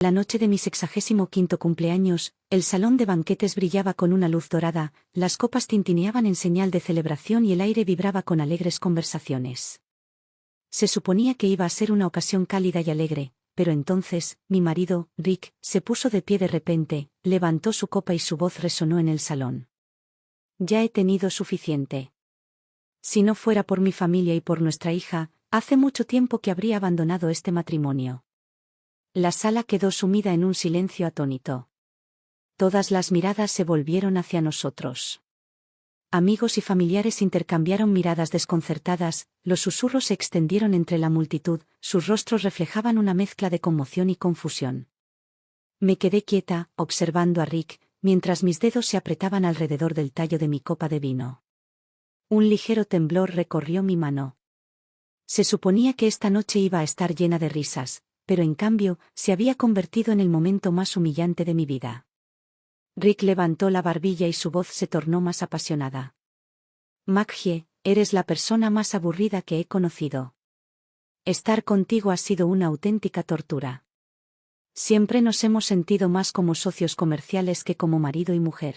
La noche de mi 65º cumpleaños, el salón de banquetes brillaba con una luz dorada, las copas tintineaban en señal de celebración y el aire vibraba con alegres conversaciones. Se suponía que iba a ser una ocasión cálida y alegre, pero entonces, mi marido, Rick, se puso de pie de repente, levantó su copa y su voz resonó en el salón. Ya he tenido suficiente. Si no fuera por mi familia y por nuestra hija, hace mucho tiempo que habría abandonado este matrimonio. La sala quedó sumida en un silencio atónito. Todas las miradas se volvieron hacia nosotros. Amigos y familiares intercambiaron miradas desconcertadas, los susurros se extendieron entre la multitud, sus rostros reflejaban una mezcla de conmoción y confusión. Me quedé quieta, observando a Rick, mientras mis dedos se apretaban alrededor del tallo de mi copa de vino. Un ligero temblor recorrió mi mano. Se suponía que esta noche iba a estar llena de risas, pero en cambio, se había convertido en el momento más humillante de mi vida. Rick levantó la barbilla y su voz se tornó más apasionada. Maggie, eres la persona más aburrida que he conocido. Estar contigo ha sido una auténtica tortura. Siempre nos hemos sentido más como socios comerciales que como marido y mujer.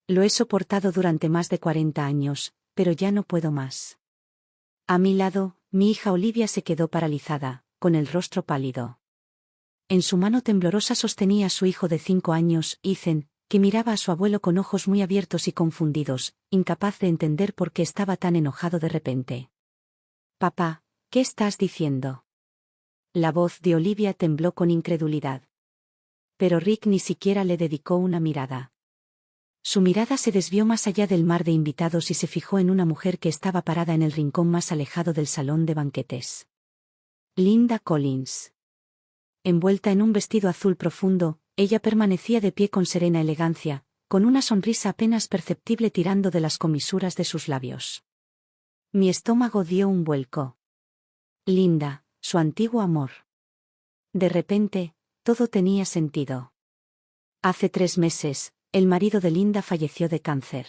Lo he soportado durante más de 40 años, pero ya no puedo más. A mi lado, mi hija Olivia se quedó paralizada, con el rostro pálido. En su mano temblorosa sostenía a su hijo de 5 años, Ethan, que miraba a su abuelo con ojos muy abiertos y confundidos, incapaz de entender por qué estaba tan enojado de repente. «Papá, ¿qué estás diciendo?» La voz de Olivia tembló con incredulidad. Pero Rick ni siquiera le dedicó una mirada. Su mirada se desvió más allá del mar de invitados y se fijó en una mujer que estaba parada en el rincón más alejado del salón de banquetes. Linda Collins. Envuelta en un vestido azul profundo, ella permanecía de pie con serena elegancia, con una sonrisa apenas perceptible tirando de las comisuras de sus labios. Mi estómago dio un vuelco. Linda, su antiguo amor. De repente, todo tenía sentido. Hace 3 meses, el marido de Linda falleció de cáncer.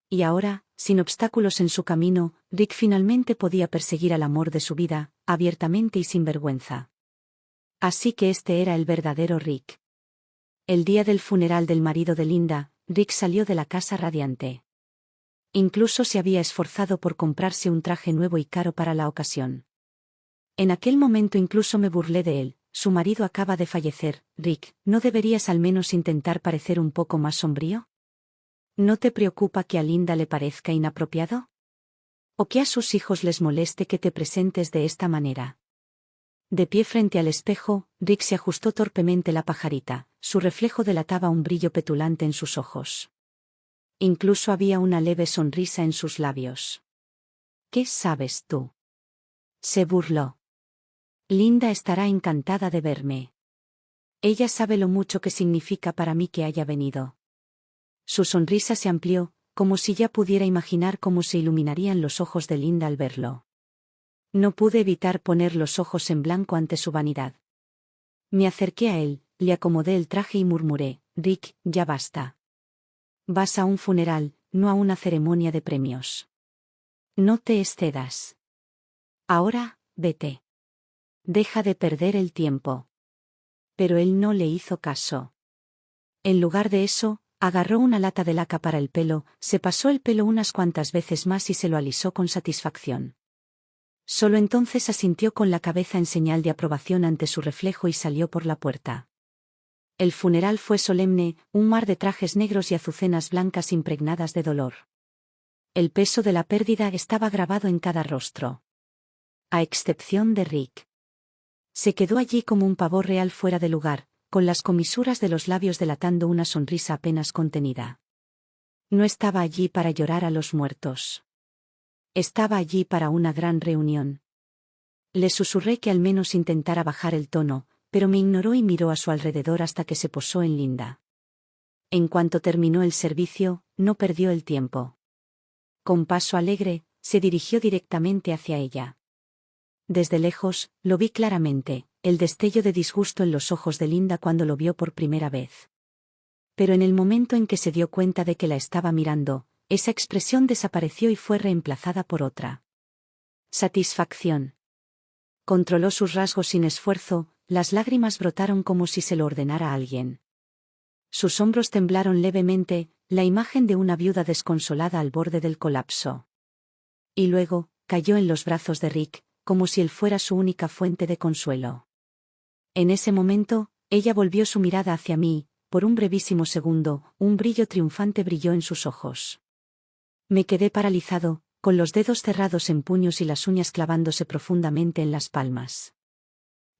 Y ahora, sin obstáculos en su camino, Rick finalmente podía perseguir al amor de su vida, abiertamente y sin vergüenza. Así que este era el verdadero Rick. El día del funeral del marido de Linda, Rick salió de la casa radiante. Incluso se había esforzado por comprarse un traje nuevo y caro para la ocasión. En aquel momento incluso me burlé de él. Su marido acaba de fallecer, Rick, ¿no deberías al menos intentar parecer un poco más sombrío? ¿No te preocupa que a Linda le parezca inapropiado? ¿O que a sus hijos les moleste que te presentes de esta manera? De pie frente al espejo, Rick se ajustó torpemente la pajarita, su reflejo delataba un brillo petulante en sus ojos. Incluso había una leve sonrisa en sus labios. ¿Qué sabes tú? Se burló. Linda estará encantada de verme. Ella sabe lo mucho que significa para mí que haya venido. Su sonrisa se amplió, como si ya pudiera imaginar cómo se iluminarían los ojos de Linda al verlo. No pude evitar poner los ojos en blanco ante su vanidad. Me acerqué a él, le acomodé el traje y murmuré, Rick, ya basta. Vas a un funeral, no a una ceremonia de premios. No te excedas. Ahora, vete. Deja de perder el tiempo. Pero él no le hizo caso. En lugar de eso, agarró una lata de laca para el pelo, se pasó el pelo unas cuantas veces más y se lo alisó con satisfacción. Solo entonces asintió con la cabeza en señal de aprobación ante su reflejo y salió por la puerta. El funeral fue solemne, un mar de trajes negros y azucenas blancas impregnadas de dolor. El peso de la pérdida estaba grabado en cada rostro. A excepción de Rick. Se quedó allí como un pavor real fuera de lugar, con las comisuras de los labios delatando una sonrisa apenas contenida. No estaba allí para llorar a los muertos. Estaba allí para una gran reunión. Le susurré que al menos intentara bajar el tono, pero me ignoró y miró a su alrededor hasta que se posó en Linda. En cuanto terminó el servicio, no perdió el tiempo. Con paso alegre, se dirigió directamente hacia ella. Desde lejos, lo vi claramente, el destello de disgusto en los ojos de Linda cuando lo vio por primera vez. Pero en el momento en que se dio cuenta de que la estaba mirando, esa expresión desapareció y fue reemplazada por otra. Satisfacción. Controló sus rasgos sin esfuerzo, las lágrimas brotaron como si se lo ordenara a alguien. Sus hombros temblaron levemente, la imagen de una viuda desconsolada al borde del colapso. Y luego, cayó en los brazos de Rick, como si él fuera su única fuente de consuelo. En ese momento, ella volvió su mirada hacia mí, por un brevísimo segundo, un brillo triunfante brilló en sus ojos. Me quedé paralizado, con los dedos cerrados en puños y las uñas clavándose profundamente en las palmas.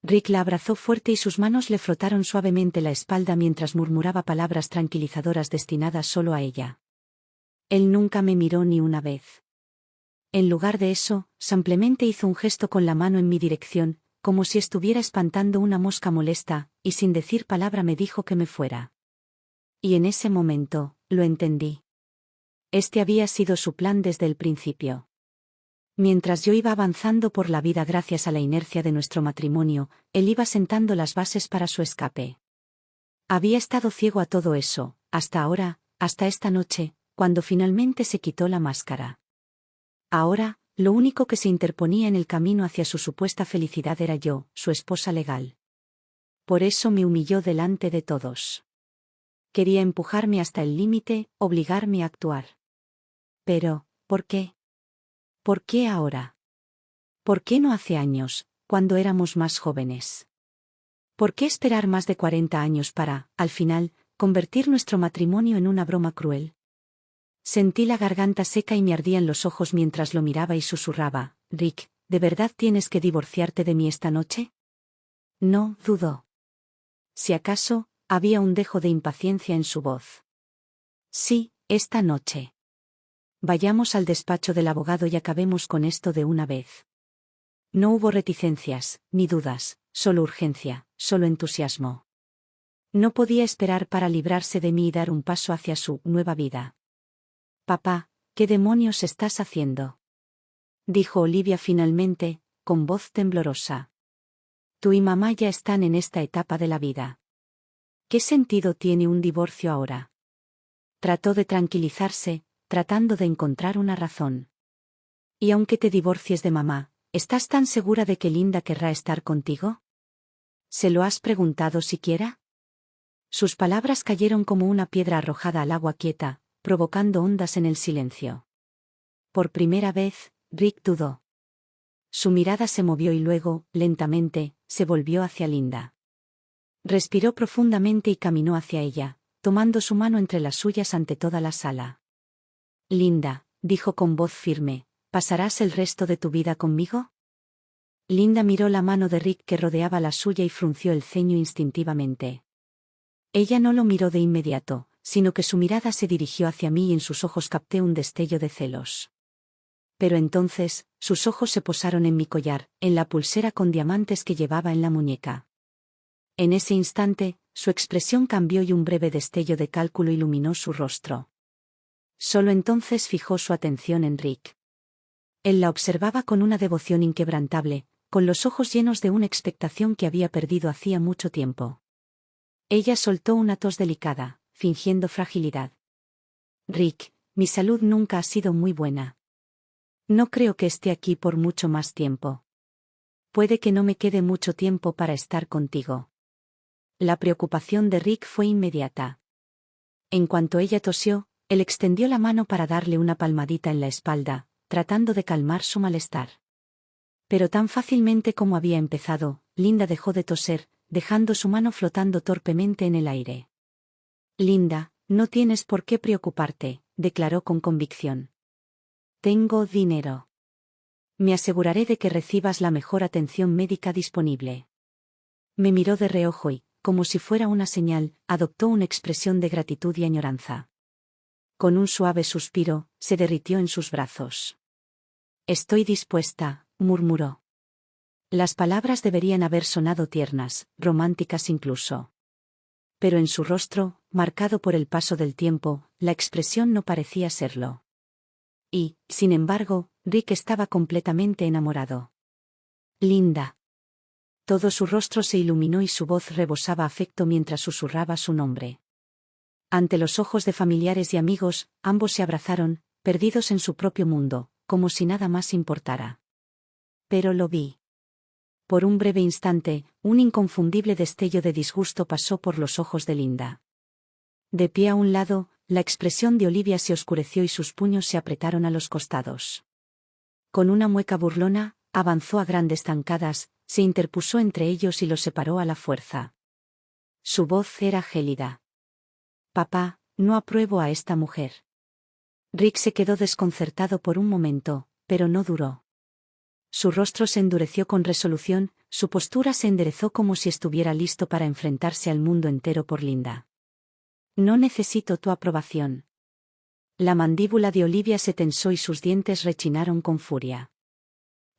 Rick la abrazó fuerte y sus manos le frotaron suavemente la espalda mientras murmuraba palabras tranquilizadoras destinadas solo a ella. Él nunca me miró ni una vez. En lugar de eso, simplemente hizo un gesto con la mano en mi dirección, como si estuviera espantando una mosca molesta, y sin decir palabra me dijo que me fuera. Y en ese momento, lo entendí. Este había sido su plan desde el principio. Mientras yo iba avanzando por la vida gracias a la inercia de nuestro matrimonio, él iba sentando las bases para su escape. Había estado ciego a todo eso, hasta ahora, hasta esta noche, cuando finalmente se quitó la máscara. Ahora, lo único que se interponía en el camino hacia su supuesta felicidad era yo, su esposa legal. Por eso me humilló delante de todos. Quería empujarme hasta el límite, obligarme a actuar. Pero, ¿por qué? ¿Por qué ahora? ¿Por qué no hace años, cuando éramos más jóvenes? ¿Por qué esperar más de 40 años para, al final, convertir nuestro matrimonio en una broma cruel? Sentí la garganta seca y me ardían los ojos mientras lo miraba y susurraba, Rick, ¿de verdad tienes que divorciarte de mí esta noche? No, dudó. Si acaso, había un dejo de impaciencia en su voz. Sí, esta noche. Vayamos al despacho del abogado y acabemos con esto de una vez. No hubo reticencias, ni dudas, solo urgencia, solo entusiasmo. No podía esperar para librarse de mí y dar un paso hacia su nueva vida. Papá, ¿qué demonios estás haciendo? Dijo Olivia finalmente, con voz temblorosa. Tú y mamá ya están en esta etapa de la vida. ¿Qué sentido tiene un divorcio ahora? Trató de tranquilizarse, tratando de encontrar una razón. Y aunque te divorcies de mamá, ¿estás tan segura de que Linda querrá estar contigo? ¿Se lo has preguntado siquiera? Sus palabras cayeron como una piedra arrojada al agua quieta, provocando ondas en el silencio. Por primera vez, Rick dudó. Su mirada se movió y luego, lentamente, se volvió hacia Linda. Respiró profundamente y caminó hacia ella, tomando su mano entre las suyas ante toda la sala. Linda, dijo con voz firme, ¿pasarás el resto de tu vida conmigo? Linda miró la mano de Rick que rodeaba la suya y frunció el ceño instintivamente. Ella no lo miró de inmediato, sino que su mirada se dirigió hacia mí y en sus ojos capté un destello de celos. Pero entonces, sus ojos se posaron en mi collar, en la pulsera con diamantes que llevaba en la muñeca. En ese instante, su expresión cambió y un breve destello de cálculo iluminó su rostro. Solo entonces fijó su atención en Rick. Él la observaba con una devoción inquebrantable, con los ojos llenos de una expectación que había perdido hacía mucho tiempo. Ella soltó una tos delicada, fingiendo fragilidad. Rick, mi salud nunca ha sido muy buena. No creo que esté aquí por mucho más tiempo. Puede que no me quede mucho tiempo para estar contigo. La preocupación de Rick fue inmediata. En cuanto ella tosió, él extendió la mano para darle una palmadita en la espalda, tratando de calmar su malestar. Pero tan fácilmente como había empezado, Linda dejó de toser, dejando su mano flotando torpemente en el aire. Linda, no tienes por qué preocuparte, declaró con convicción. Tengo dinero. Me aseguraré de que recibas la mejor atención médica disponible. Me miró de reojo y, como si fuera una señal, adoptó una expresión de gratitud y añoranza. Con un suave suspiro, se derritió en sus brazos. Estoy dispuesta, murmuró. Las palabras deberían haber sonado tiernas, románticas incluso. Pero en su rostro, marcado por el paso del tiempo, la expresión no parecía serlo. Y, sin embargo, Rick estaba completamente enamorado. Linda. Todo su rostro se iluminó y su voz rebosaba afecto mientras susurraba su nombre. Ante los ojos de familiares y amigos, ambos se abrazaron, perdidos en su propio mundo, como si nada más importara. Pero lo vi. Por un breve instante, un inconfundible destello de disgusto pasó por los ojos de Linda. De pie a un lado, la expresión de Olivia se oscureció y sus puños se apretaron a los costados. Con una mueca burlona, avanzó a grandes zancadas, se interpuso entre ellos y los separó a la fuerza. Su voz era gélida. Papá, no apruebo a esta mujer. Rick se quedó desconcertado por un momento, pero no duró. Su rostro se endureció con resolución, su postura se enderezó como si estuviera listo para enfrentarse al mundo entero por Linda. No necesito tu aprobación. La mandíbula de Olivia se tensó y sus dientes rechinaron con furia.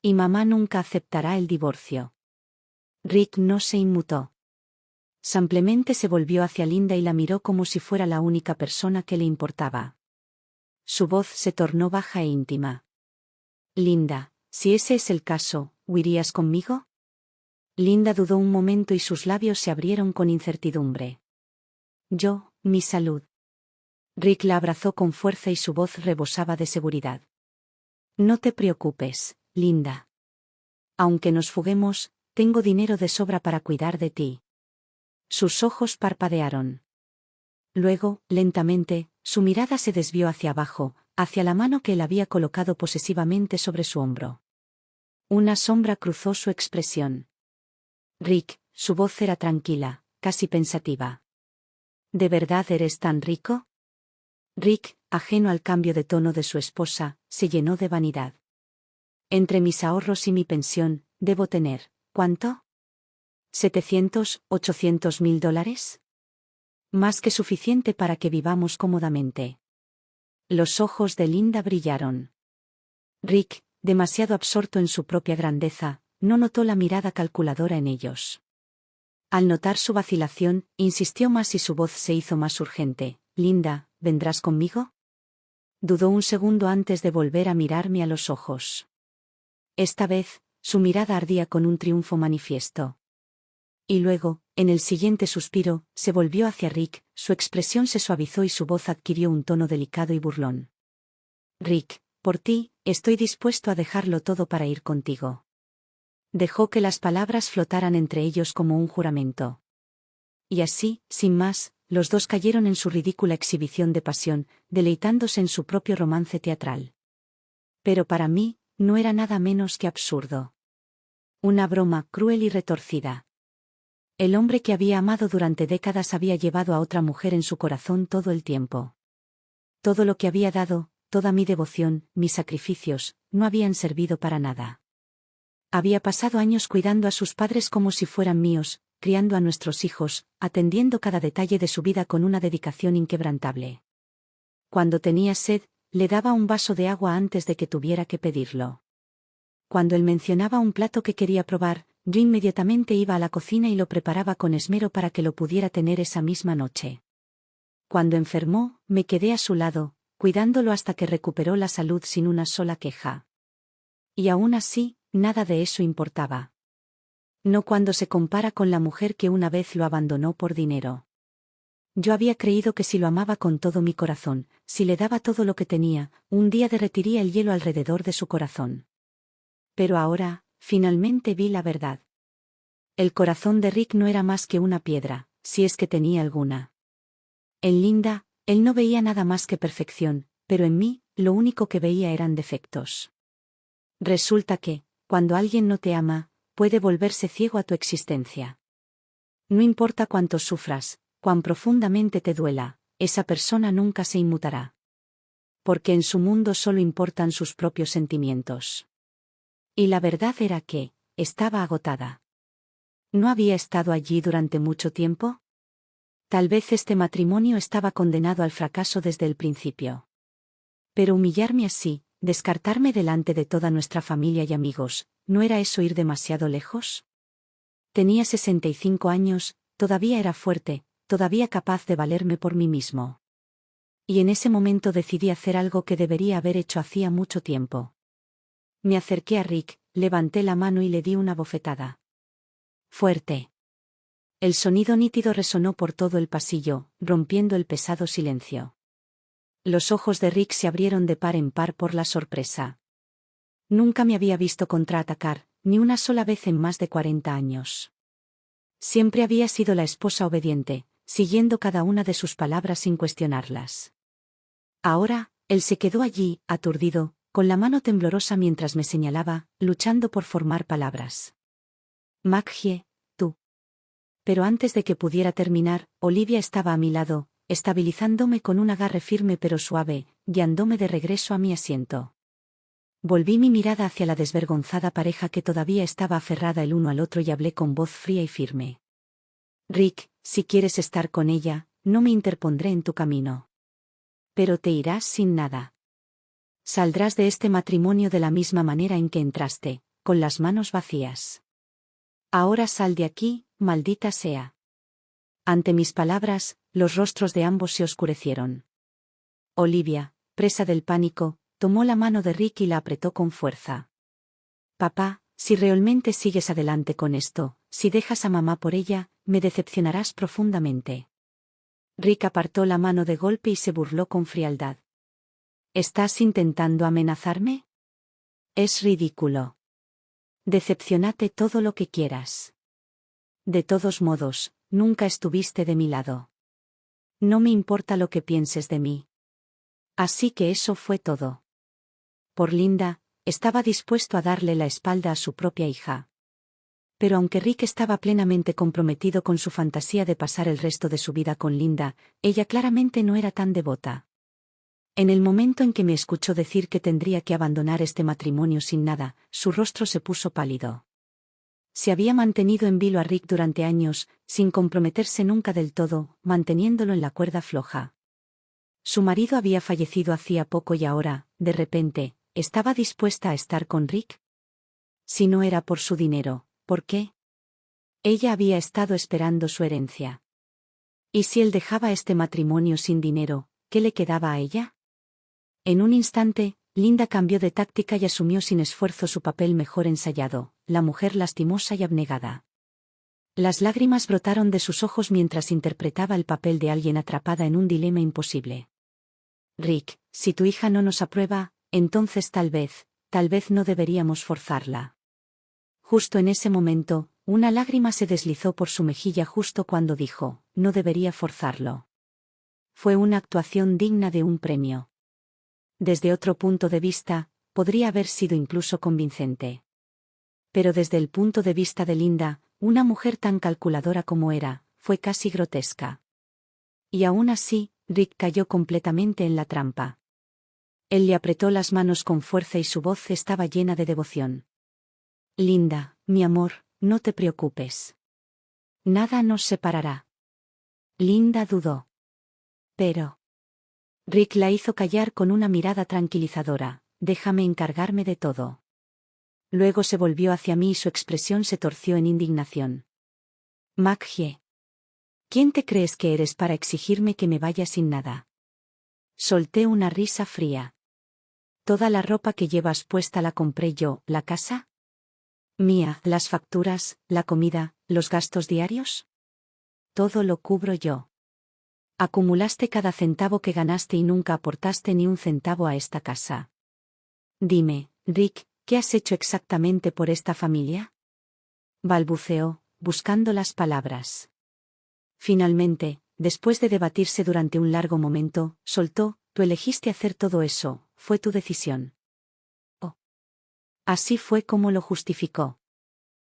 Y mamá nunca aceptará el divorcio. Rick no se inmutó. Simplemente se volvió hacia Linda y la miró como si fuera la única persona que le importaba. Su voz se tornó baja e íntima. Linda, si ese es el caso, ¿huirías conmigo? Linda dudó un momento y sus labios se abrieron con incertidumbre. Mi salud. Rick la abrazó con fuerza y su voz rebosaba de seguridad. No te preocupes, Linda. Aunque nos fuguemos, tengo dinero de sobra para cuidar de ti. Sus ojos parpadearon. Luego, lentamente, su mirada se desvió hacia abajo, hacia la mano que él había colocado posesivamente sobre su hombro. Una sombra cruzó su expresión. Rick, su voz era tranquila, casi pensativa. ¿De verdad eres tan rico? Rick, ajeno al cambio de tono de su esposa, se llenó de vanidad. Entre mis ahorros y mi pensión, debo tener, ¿cuánto? ¿700, 800 mil dólares? Más que suficiente para que vivamos cómodamente. Los ojos de Linda brillaron. Rick, demasiado absorto en su propia grandeza, no notó la mirada calculadora en ellos. Al notar su vacilación, insistió más y su voz se hizo más urgente. Linda, ¿vendrás conmigo? Dudó un segundo antes de volver a mirarme a los ojos. Esta vez, su mirada ardía con un triunfo manifiesto. Y luego, en el siguiente suspiro, se volvió hacia Rick, su expresión se suavizó y su voz adquirió un tono delicado y burlón. Rick, por ti, estoy dispuesto a dejarlo todo para ir contigo. Dejó que las palabras flotaran entre ellos como un juramento. Y así, sin más, los dos cayeron en su ridícula exhibición de pasión, deleitándose en su propio romance teatral. Pero para mí, no era nada menos que absurdo. Una broma cruel y retorcida. El hombre que había amado durante décadas había llevado a otra mujer en su corazón todo el tiempo. Todo lo que había dado, toda mi devoción, mis sacrificios, no habían servido para nada. Había pasado años cuidando a sus padres como si fueran míos, criando a nuestros hijos, atendiendo cada detalle de su vida con una dedicación inquebrantable. Cuando tenía sed, le daba un vaso de agua antes de que tuviera que pedirlo. Cuando él mencionaba un plato que quería probar, yo inmediatamente iba a la cocina y lo preparaba con esmero para que lo pudiera tener esa misma noche. Cuando enfermó, me quedé a su lado, cuidándolo hasta que recuperó la salud sin una sola queja. Y aún así, nada de eso importaba. No cuando se compara con la mujer que una vez lo abandonó por dinero. Yo había creído que si lo amaba con todo mi corazón, si le daba todo lo que tenía, un día derretiría el hielo alrededor de su corazón. Pero ahora, finalmente vi la verdad. El corazón de Rick no era más que una piedra, si es que tenía alguna. En Linda, él no veía nada más que perfección, pero en mí, lo único que veía eran defectos. Resulta que, cuando alguien no te ama, puede volverse ciego a tu existencia. No importa cuánto sufras, cuán profundamente te duela, esa persona nunca se inmutará. Porque en su mundo solo importan sus propios sentimientos. Y la verdad era que, estaba agotada. ¿No había estado allí durante mucho tiempo? Tal vez este matrimonio estaba condenado al fracaso desde el principio. Pero humillarme así, descartarme delante de toda nuestra familia y amigos, ¿no era eso ir demasiado lejos? Tenía 65 años, todavía era fuerte, todavía capaz de valerme por mí mismo. Y en ese momento decidí hacer algo que debería haber hecho hacía mucho tiempo. Me acerqué a Rick, levanté la mano y le di una bofetada. Fuerte. El sonido nítido resonó por todo el pasillo, rompiendo el pesado silencio. Los ojos de Rick se abrieron de par en par por la sorpresa. Nunca me había visto contraatacar, ni una sola vez en más de 40 años. Siempre había sido la esposa obediente, siguiendo cada una de sus palabras sin cuestionarlas. Ahora, él se quedó allí, aturdido, con la mano temblorosa mientras me señalaba, luchando por formar palabras. Maggie, tú. Pero antes de que pudiera terminar, Olivia estaba a mi lado, estabilizándome con un agarre firme pero suave, guiándome de regreso a mi asiento. Volví mi mirada hacia la desvergonzada pareja que todavía estaba aferrada el uno al otro y hablé con voz fría y firme. Rick, si quieres estar con ella, no me interpondré en tu camino. Pero te irás sin nada. Saldrás de este matrimonio de la misma manera en que entraste, con las manos vacías. Ahora sal de aquí, maldita sea. Ante mis palabras, los rostros de ambos se oscurecieron. Olivia, presa del pánico, tomó la mano de Rick y la apretó con fuerza. Papá, si realmente sigues adelante con esto, si dejas a mamá por ella, me decepcionarás profundamente. Rick apartó la mano de golpe y se burló con frialdad. ¿Estás intentando amenazarme? Es ridículo. Decepcionate todo lo que quieras. De todos modos, nunca estuviste de mi lado. No me importa lo que pienses de mí. Así que eso fue todo. Por Linda, estaba dispuesto a darle la espalda a su propia hija. Pero aunque Rick estaba plenamente comprometido con su fantasía de pasar el resto de su vida con Linda, ella claramente no era tan devota. En el momento en que me escuchó decir que tendría que abandonar este matrimonio sin nada, su rostro se puso pálido. Se había mantenido en vilo a Rick durante años, sin comprometerse nunca del todo, manteniéndolo en la cuerda floja. Su marido había fallecido hacía poco y ahora, de repente, ¿estaba dispuesta a estar con Rick? Si no era por su dinero, ¿por qué? Ella había estado esperando su herencia. ¿Y si él dejaba este matrimonio sin dinero, qué le quedaba a ella? En un instante, Linda cambió de táctica y asumió sin esfuerzo su papel mejor ensayado, la mujer lastimosa y abnegada. Las lágrimas brotaron de sus ojos mientras interpretaba el papel de alguien atrapada en un dilema imposible. Rick, si tu hija no nos aprueba, entonces tal vez no deberíamos forzarla. Justo en ese momento, una lágrima se deslizó por su mejilla justo cuando dijo, no debería forzarlo. Fue una actuación digna de un premio. Desde otro punto de vista, podría haber sido incluso convincente. Pero desde el punto de vista de Linda, una mujer tan calculadora como era, fue casi grotesca. Y aún así, Rick cayó completamente en la trampa. Él le apretó las manos con fuerza y su voz estaba llena de devoción. Linda, mi amor, no te preocupes. Nada nos separará. Linda dudó. Pero Rick la hizo callar con una mirada tranquilizadora, déjame encargarme de todo. Luego se volvió hacia mí y su expresión se torció en indignación. Maggie. ¿Quién te crees que eres para exigirme que me vaya sin nada? Solté una risa fría. ¿Toda la ropa que llevas puesta la compré yo, la casa? Mía, las facturas, la comida, los gastos diarios? Todo lo cubro yo. Acumulaste cada centavo que ganaste y nunca aportaste ni un centavo a esta casa. Dime, Rick, ¿qué has hecho exactamente por esta familia? Balbuceó, buscando las palabras. Finalmente, después de debatirse durante un largo momento, soltó, tú elegiste hacer todo eso, fue tu decisión. Oh. Así fue como lo justificó.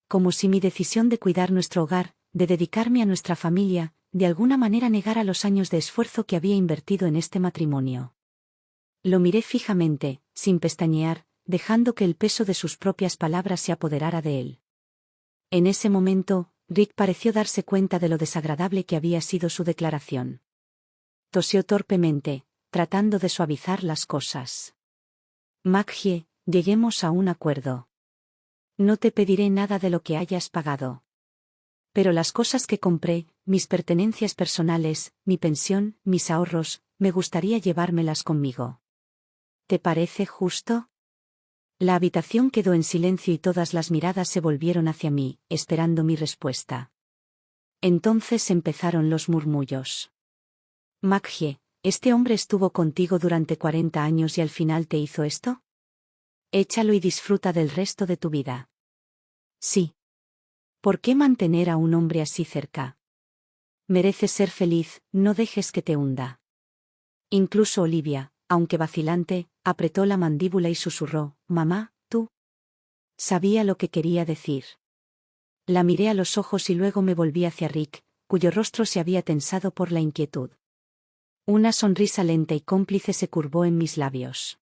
Como si mi decisión de cuidar nuestro hogar, de dedicarme a nuestra familia, de alguna manera negara los años de esfuerzo que había invertido en este matrimonio. Lo miré fijamente, sin pestañear, dejando que el peso de sus propias palabras se apoderara de él. En ese momento, Rick pareció darse cuenta de lo desagradable que había sido su declaración. Tosió torpemente, tratando de suavizar las cosas. Maggie, lleguemos a un acuerdo. No te pediré nada de lo que hayas pagado. Pero las cosas que compré, mis pertenencias personales, mi pensión, mis ahorros, me gustaría llevármelas conmigo. ¿Te parece justo? La habitación quedó en silencio y todas las miradas se volvieron hacia mí, esperando mi respuesta. Entonces empezaron los murmullos. Maggie, ¿este hombre estuvo contigo durante 40 años y al final te hizo esto? Échalo y disfruta del resto de tu vida. Sí. ¿Por qué mantener a un hombre así cerca? Mereces ser feliz, no dejes que te hunda. Incluso Olivia, aunque vacilante, apretó la mandíbula y susurró, «Mamá, tú». Sabía lo que quería decir. La miré a los ojos y luego me volví hacia Rick, cuyo rostro se había tensado por la inquietud. Una sonrisa lenta y cómplice se curvó en mis labios.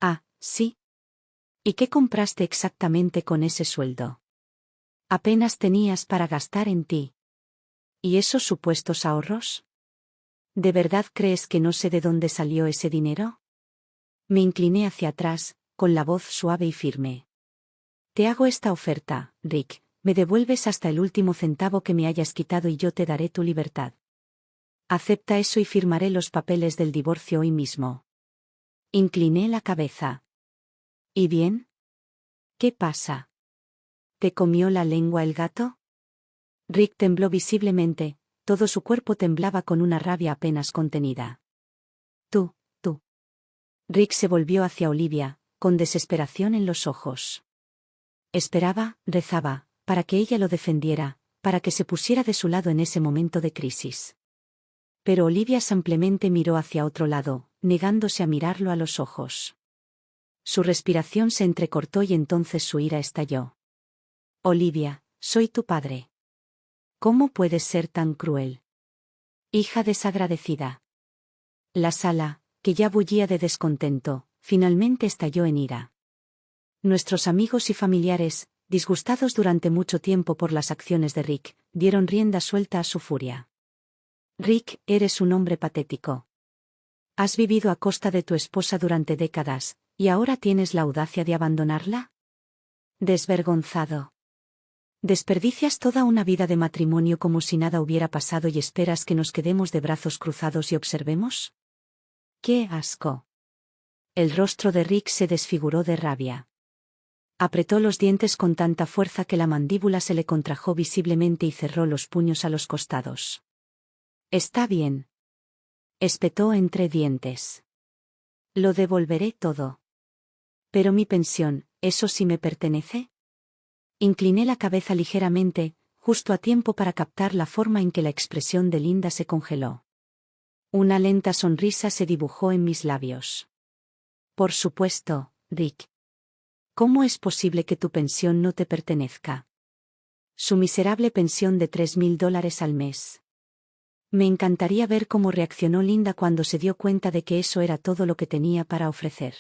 «Ah, sí. ¿Y qué compraste exactamente con ese sueldo? Apenas tenías para gastar en ti. ¿Y esos supuestos ahorros? ¿De verdad crees que no sé de dónde salió ese dinero?» Me incliné hacia atrás, con la voz suave y firme. «Te hago esta oferta, Rick, me devuelves hasta el último centavo que me hayas quitado y yo te daré tu libertad. Acepta eso y firmaré los papeles del divorcio hoy mismo». Incliné la cabeza. ¿Y bien? ¿Qué pasa? ¿Te comió la lengua el gato? Rick tembló visiblemente, todo su cuerpo temblaba con una rabia apenas contenida. Tú. Rick se volvió hacia Olivia, con desesperación en los ojos. Esperaba, rezaba, para que ella lo defendiera, para que se pusiera de su lado en ese momento de crisis. Pero Olivia simplemente miró hacia otro lado, negándose a mirarlo a los ojos. Su respiración se entrecortó y entonces su ira estalló. «Olivia, soy tu padre. ¿Cómo puedes ser tan cruel? Hija desagradecida». La sala, que ya bullía de descontento, finalmente estalló en ira. Nuestros amigos y familiares, disgustados durante mucho tiempo por las acciones de Rick, dieron rienda suelta a su furia. «Rick, eres un hombre patético. Has vivido a costa de tu esposa durante décadas, ¿y ahora tienes la audacia de abandonarla? Desvergonzado. Desperdicias toda una vida de matrimonio como si nada hubiera pasado y esperas que nos quedemos de brazos cruzados y observemos. ¡Qué asco!». El rostro de Rick se desfiguró de rabia. Apretó los dientes con tanta fuerza que la mandíbula se le contrajo visiblemente y cerró los puños a los costados. «Está bien», espetó entre dientes. «Lo devolveré todo. Pero mi pensión, ¿eso sí me pertenece?». Incliné la cabeza ligeramente, justo a tiempo para captar la forma en que la expresión de Linda se congeló. Una lenta sonrisa se dibujó en mis labios. «Por supuesto, Rick. ¿Cómo es posible que tu pensión no te pertenezca? Su miserable pensión de $3,000 al mes». Me encantaría ver cómo reaccionó Linda cuando se dio cuenta de que eso era todo lo que tenía para ofrecer.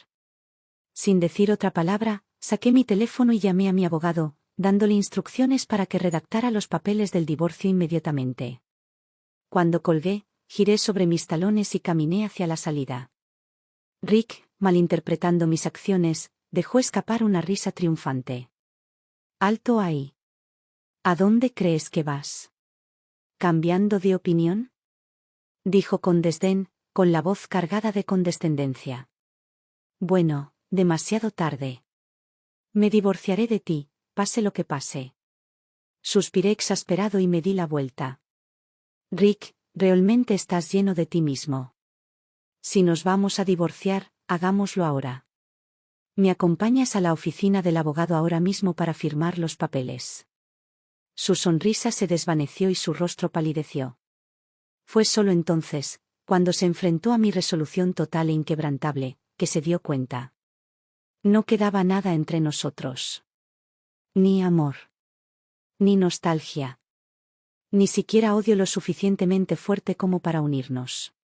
Sin decir otra palabra, saqué mi teléfono y llamé a mi abogado, dándole instrucciones para que redactara los papeles del divorcio inmediatamente. Cuando colgué, giré sobre mis talones y caminé hacia la salida. Rick, malinterpretando mis acciones, dejó escapar una risa triunfante. «Alto ahí. ¿A dónde crees que vas? ¿Cambiando de opinión?», dijo con desdén, con la voz cargada de condescendencia. «Bueno, demasiado tarde. Me divorciaré de ti, pase lo que pase». Suspiré exasperado y me di la vuelta. «Rick, realmente estás lleno de ti mismo. Si nos vamos a divorciar, hagámoslo ahora. ¿Me acompañas a la oficina del abogado ahora mismo para firmar los papeles?». Su sonrisa se desvaneció y su rostro palideció. Fue solo entonces, cuando se enfrentó a mi resolución total e inquebrantable, que se dio cuenta. No quedaba nada entre nosotros. Ni amor. Ni nostalgia. Ni siquiera odio lo suficientemente fuerte como para unirnos.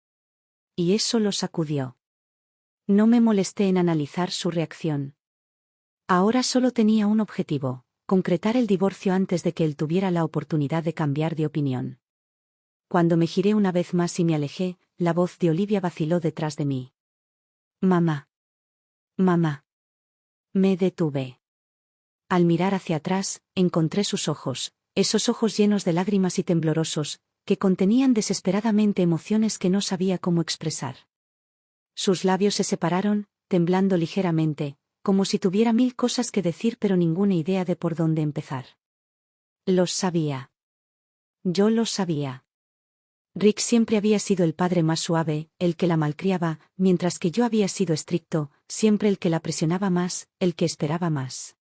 Y eso lo sacudió. No me molesté en analizar su reacción. Ahora solo tenía un objetivo: concretar el divorcio antes de que él tuviera la oportunidad de cambiar de opinión. Cuando me giré una vez más y me alejé, la voz de Olivia vaciló detrás de mí. «Mamá. Mamá». Me detuve. Al mirar hacia atrás, encontré sus ojos, esos ojos llenos de lágrimas y temblorosos, que contenían desesperadamente emociones que no sabía cómo expresar. Sus labios se separaron, temblando ligeramente, como si tuviera mil cosas que decir pero ninguna idea de por dónde empezar. Los sabía. Yo lo sabía. Rick siempre había sido el padre más suave, el que la malcriaba, mientras que yo había sido estricto, siempre el que la presionaba más, el que esperaba más.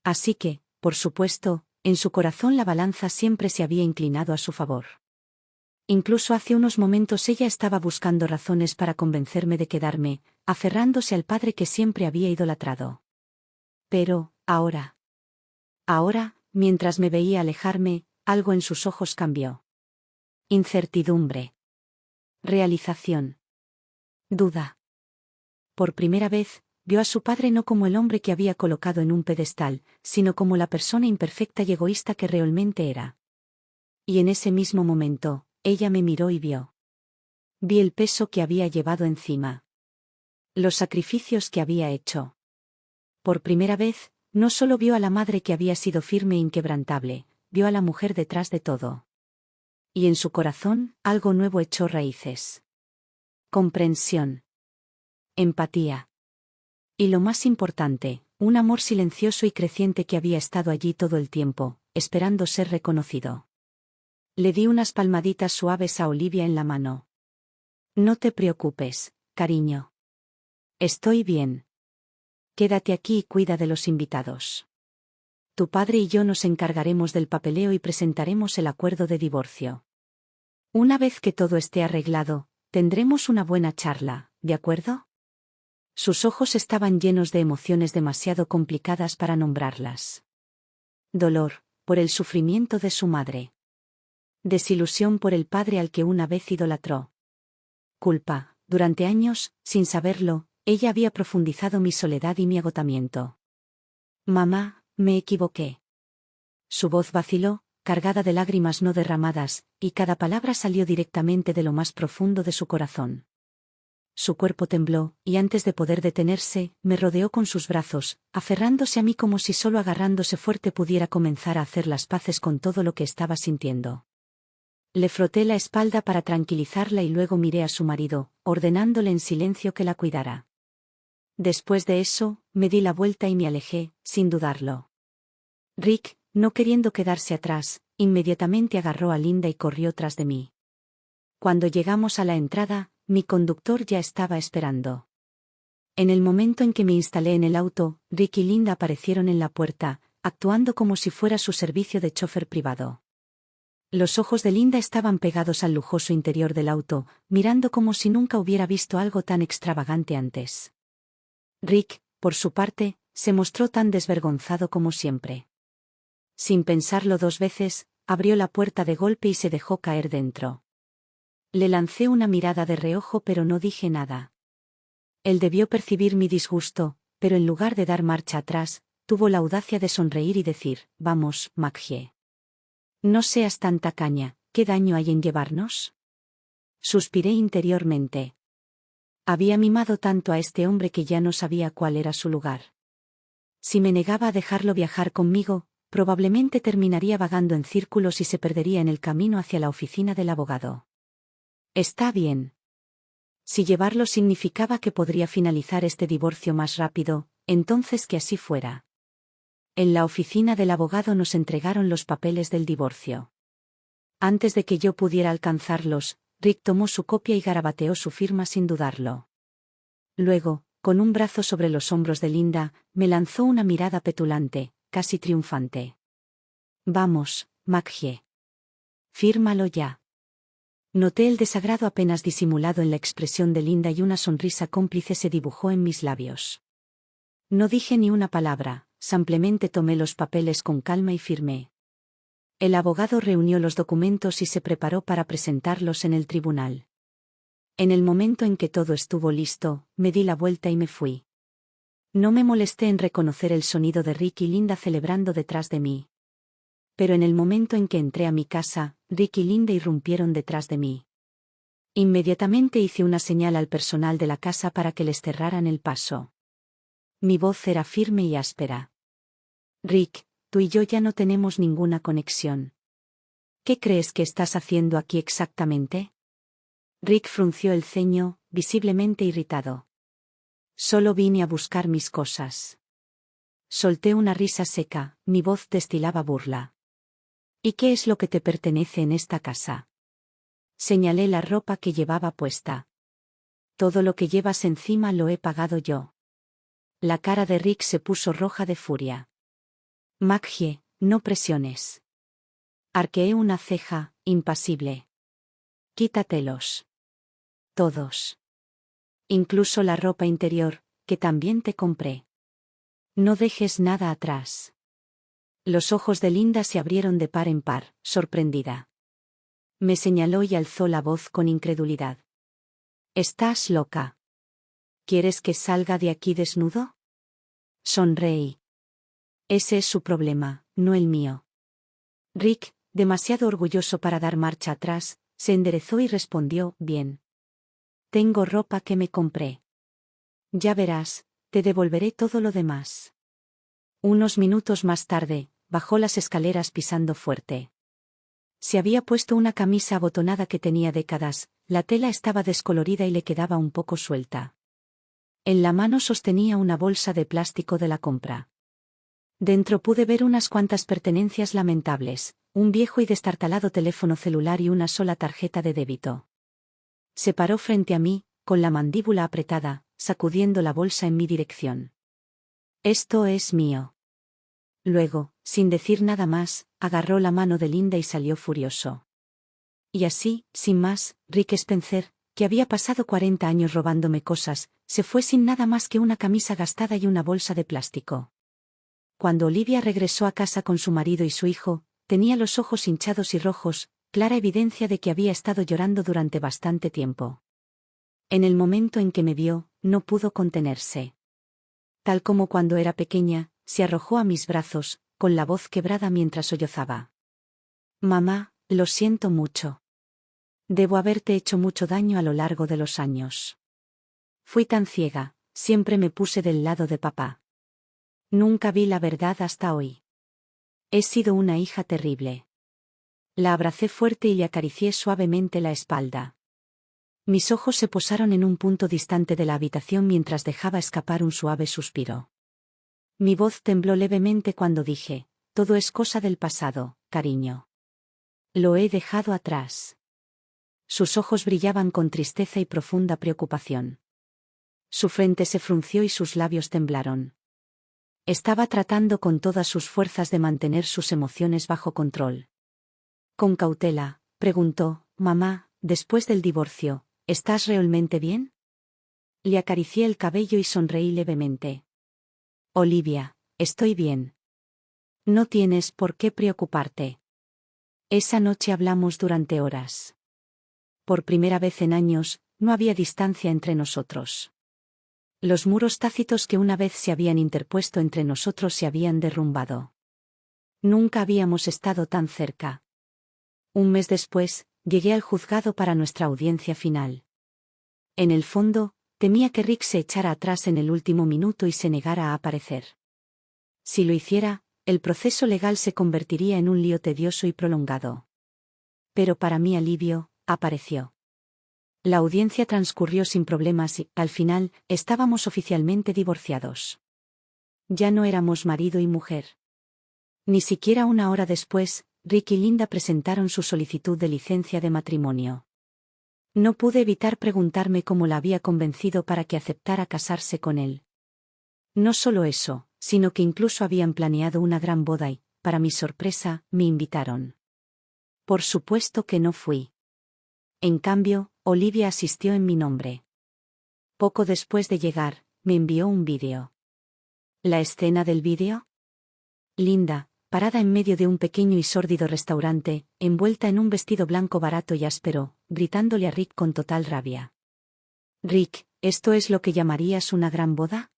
Así que, Por supuesto, en su corazón la balanza siempre se había inclinado a su favor. Incluso hace unos momentos ella estaba buscando razones para convencerme de quedarme, aferrándose al padre que siempre había idolatrado. Pero, ahora, mientras me veía alejarme, algo en sus ojos cambió. Incertidumbre. Realización. Duda. Por primera vez, vio a su padre no como el hombre que había colocado en un pedestal, sino como la persona imperfecta y egoísta que realmente era. Y en ese mismo momento, ella me miró y vio. Vi el peso que había llevado encima. Los sacrificios que había hecho. Por primera vez, no solo vio a la madre que había sido firme e inquebrantable, vio a la mujer detrás de todo. Y en su corazón, algo nuevo echó raíces. Comprensión. Empatía. Y lo más importante, un amor silencioso y creciente que había estado allí todo el tiempo, esperando ser reconocido. Le di unas palmaditas suaves a Olivia en la mano. No te preocupes, cariño. Estoy bien. Quédate aquí y cuida de los invitados. Tu padre y yo nos encargaremos del papeleo y presentaremos el acuerdo de divorcio. Una vez que todo esté arreglado, tendremos una buena charla, ¿de acuerdo? Sus ojos estaban llenos de emociones demasiado complicadas para nombrarlas. Dolor, por el sufrimiento de su madre. Desilusión por el padre al que una vez idolatró. Culpa, durante años, sin saberlo, ella había profundizado mi soledad y mi agotamiento. Mamá, me equivoqué. Su voz vaciló, cargada de lágrimas no derramadas, y cada palabra salió directamente de lo más profundo de su corazón. Su cuerpo tembló, y antes de poder detenerse, me rodeó con sus brazos, aferrándose a mí como si solo agarrándose fuerte pudiera comenzar a hacer las paces con todo lo que estaba sintiendo. Le froté la espalda para tranquilizarla y luego miré a su marido, ordenándole en silencio que la cuidara. Después de eso, me di la vuelta y me alejé, sin dudarlo. Rick, no queriendo quedarse atrás, inmediatamente agarró a Linda y corrió tras de mí. Cuando llegamos a la entrada, mi conductor ya estaba esperando. En el momento en que me instalé en el auto, Rick y Linda aparecieron en la puerta, actuando como si fuera su servicio de chofer privado. Los ojos de Linda estaban pegados al lujoso interior del auto, mirando como si nunca hubiera visto algo tan extravagante antes. Rick, por su parte, se mostró tan desvergonzado como siempre. Sin pensarlo dos veces, abrió la puerta de golpe y se dejó caer dentro. Le lancé una mirada de reojo pero no dije nada. Él debió percibir mi disgusto, pero en lugar de dar marcha atrás, tuvo la audacia de sonreír y decir, «Vamos, Maggie. No seas tan tacaña, ¿qué daño hay en llevarnos?». Suspiré interiormente. Había mimado tanto a este hombre que ya no sabía cuál era su lugar. Si me negaba a dejarlo viajar conmigo, probablemente terminaría vagando en círculos y se perdería en el camino hacia la oficina del abogado. Está bien. Si llevarlo significaba que podría finalizar este divorcio más rápido, entonces que así fuera. En la oficina del abogado nos entregaron los papeles del divorcio. Antes de que yo pudiera alcanzarlos, Rick tomó su copia y garabateó su firma sin dudarlo. Luego, con un brazo sobre los hombros de Linda, me lanzó una mirada petulante, casi triunfante. «Vamos, Maggie. Fírmalo ya». Noté el desagrado apenas disimulado en la expresión de Linda y una sonrisa cómplice se dibujó en mis labios. No dije ni una palabra, simplemente tomé los papeles con calma y firmé. El abogado reunió los documentos y se preparó para presentarlos en el tribunal. En el momento en que todo estuvo listo, me di la vuelta y me fui. No me molesté en reconocer el sonido de Rick y Linda celebrando detrás de mí. Pero en el momento en que entré a mi casa, Rick y Linda irrumpieron detrás de mí. Inmediatamente hice una señal al personal de la casa para que les cerraran el paso. Mi voz era firme y áspera. «Rick, tú y yo ya no tenemos ninguna conexión. ¿Qué crees que estás haciendo aquí exactamente?». Rick frunció el ceño, visiblemente irritado. «Solo vine a buscar mis cosas». Solté una risa seca, mi voz destilaba burla. «¿Y qué es lo que te pertenece en esta casa?». Señalé la ropa que llevaba puesta. «Todo lo que llevas encima lo he pagado yo». La cara de Rick se puso roja de furia. Maggie, no presiones. Arqueé una ceja, impasible. Quítatelos. Todos. Incluso la ropa interior, que también te compré. No dejes nada atrás. Los ojos de Linda se abrieron de par en par, sorprendida. Me señaló y alzó la voz con incredulidad. ¿Estás loca? ¿Quieres que salga de aquí desnudo? Sonreí. Ese es su problema, no el mío. Rick, demasiado orgulloso para dar marcha atrás, se enderezó y respondió, bien. Tengo ropa que me compré. Ya verás, te devolveré todo lo demás. Unos minutos más tarde, bajó las escaleras pisando fuerte. Se había puesto una camisa abotonada que tenía décadas, la tela estaba descolorida y le quedaba un poco suelta. En la mano sostenía una bolsa de plástico de la compra. Dentro pude ver unas cuantas pertenencias lamentables, un viejo y destartalado teléfono celular y una sola tarjeta de débito. Se paró frente a mí, con la mandíbula apretada, sacudiendo la bolsa en mi dirección. Esto es mío. Luego, sin decir nada más, agarró la mano de Linda y salió furioso. Y así, sin más, Rick Spencer, que había pasado 40 años robándome cosas, se fue sin nada más que una camisa gastada y una bolsa de plástico. Cuando Olivia regresó a casa con su marido y su hijo, tenía los ojos hinchados y rojos, clara evidencia de que había estado llorando durante bastante tiempo. En el momento en que me vio, no pudo contenerse. Tal como cuando era pequeña, se arrojó a mis brazos, con la voz quebrada mientras sollozaba. Mamá, lo siento mucho. Debo haberte hecho mucho daño a lo largo de los años. Fui tan ciega, siempre me puse del lado de papá. Nunca vi la verdad hasta hoy. He sido una hija terrible. La abracé fuerte y le acaricié suavemente la espalda. Mis ojos se posaron en un punto distante de la habitación mientras dejaba escapar un suave suspiro. Mi voz tembló levemente cuando dije, todo es cosa del pasado, cariño. Lo he dejado atrás. Sus ojos brillaban con tristeza y profunda preocupación. Su frente se frunció y sus labios temblaron. Estaba tratando con todas sus fuerzas de mantener sus emociones bajo control. Con cautela, preguntó, mamá, después del divorcio, ¿estás realmente bien? Le acaricié el cabello y sonreí levemente. Olivia, estoy bien. No tienes por qué preocuparte. Esa noche hablamos durante horas. Por primera vez en años, no había distancia entre nosotros. Los muros tácitos que una vez se habían interpuesto entre nosotros se habían derrumbado. Nunca habíamos estado tan cerca. Un mes después, llegué al juzgado para nuestra audiencia final. En el fondo, temía que Rick se echara atrás en el último minuto y se negara a aparecer. Si lo hiciera, el proceso legal se convertiría en un lío tedioso y prolongado. Pero para mi alivio, apareció. La audiencia transcurrió sin problemas y, al final, estábamos oficialmente divorciados. Ya no éramos marido y mujer. Ni siquiera una hora después, Rick y Linda presentaron su solicitud de licencia de matrimonio. No pude evitar preguntarme cómo la había convencido para que aceptara casarse con él. No solo eso, sino que incluso habían planeado una gran boda y, para mi sorpresa, me invitaron. Por supuesto que no fui. En cambio, Olivia asistió en mi nombre. Poco después de llegar, me envió un vídeo. ¿La escena del vídeo? Linda, parada en medio de un pequeño y sórdido restaurante, envuelta en un vestido blanco barato y áspero, gritándole a Rick con total rabia. Rick, ¿esto es lo que llamarías una gran boda?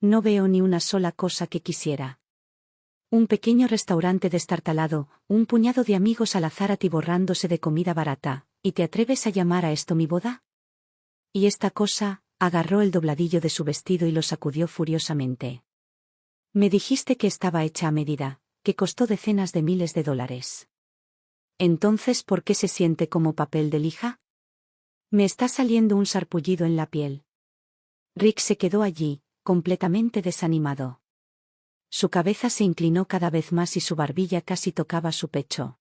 No veo ni una sola cosa que quisiera. Un pequeño restaurante destartalado, un puñado de amigos al azar atiborrándose de comida barata, ¿y te atreves a llamar a esto mi boda? Y esta cosa, agarró el dobladillo de su vestido y lo sacudió furiosamente. Me dijiste que estaba hecha a medida, que costó decenas de miles de dólares. Entonces, ¿por qué se siente como papel de lija? Me está saliendo un sarpullido en la piel. Rick se quedó allí, completamente desanimado. Su cabeza se inclinó cada vez más y su barbilla casi tocaba su pecho.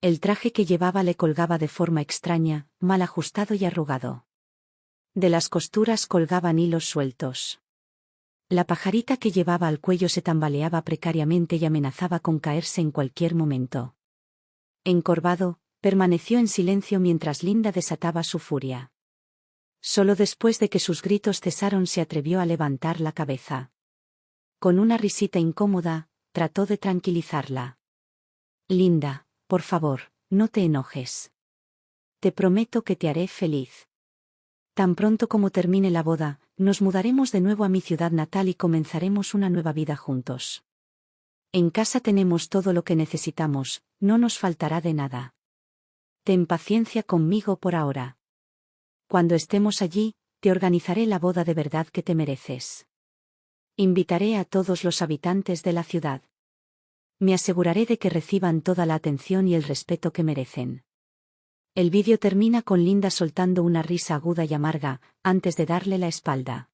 El traje que llevaba le colgaba de forma extraña, mal ajustado y arrugado. De las costuras colgaban hilos sueltos. La pajarita que llevaba al cuello se tambaleaba precariamente y amenazaba con caerse en cualquier momento. Encorvado, permaneció en silencio mientras Linda desataba su furia. Solo después de que sus gritos cesaron se atrevió a levantar la cabeza. Con una risita incómoda, trató de tranquilizarla. Linda, por favor, no te enojes. Te prometo que te haré feliz. Tan pronto como termine la boda, nos mudaremos de nuevo a mi ciudad natal y comenzaremos una nueva vida juntos. En casa tenemos todo lo que necesitamos, no nos faltará de nada. Ten paciencia conmigo por ahora. Cuando estemos allí, te organizaré la boda de verdad que te mereces. Invitaré a todos los habitantes de la ciudad. Me aseguraré de que reciban toda la atención y el respeto que merecen. El vídeo termina con Linda soltando una risa aguda y amarga, antes de darle la espalda.